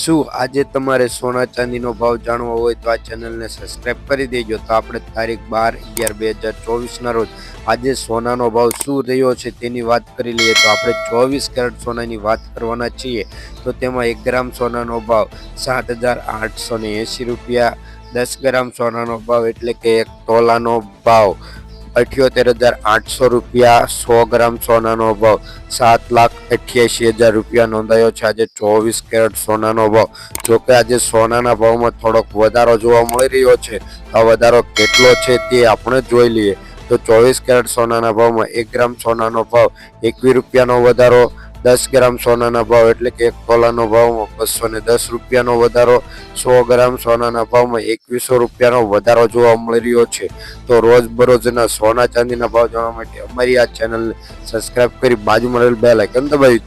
શું આજે તમારે સોના ચાંદીનો ભાવ જાણવો હોય તો આ ચેનલને સબસ્ક્રાઇબ કરી દેજો। તો આપણે તારીખ 12/11/2024ના રોજ આજે સોનાનો ભાવ શું રહ્યો છે તેની વાત કરી લઈએ। તો આપણે 24 કેરેટ સોનાની વાત કરવાના છીએ। તો તેમાં 1 ગ્રામ સોનાનો ભાવ 7,880 રૂપિયા, 10 ગ્રામ સોનાનો ભાવ એટલે કે 1 તોલાનો ભાવ 78,800 રૂપિયા, 100 ગ્રામ સોનાનો ભાવ 7,88,000 રૂપિયા નોંધાયો છે આજે 24 કેરેટ સોનાનો ભાવ। જો કે આજે સોનાના ભાવમાં થોડોક વધારો જોવા મળી રહ્યો છે। આ વધારો કેટલો છે તે આપણે જોઈ લઈએ। તો 24 કેરેટ સોનાના ભાવમાં 1 ગ્રામ સોનાનો ભાવ 21 રૂપિયાનો વધારો, 10 ગ્રામ સોનાના ભાવ એટલે કે 1 તોલાનો ભાવમાં 210 રૂપિયાનો વધારો, 100 ગ્રામ સોનાના ભાવમાં 2100 રૂપિયાનો વધારો જોવા મળી રહ્યો છે। તો રોજબરોજના સોના ચાંદીના ભાવ જાણવા માટે અમારી આ ચેનલને સબસ્ક્રાઇબ કરી બાજુમાં રહેલ બેલ આઇકન દબાવી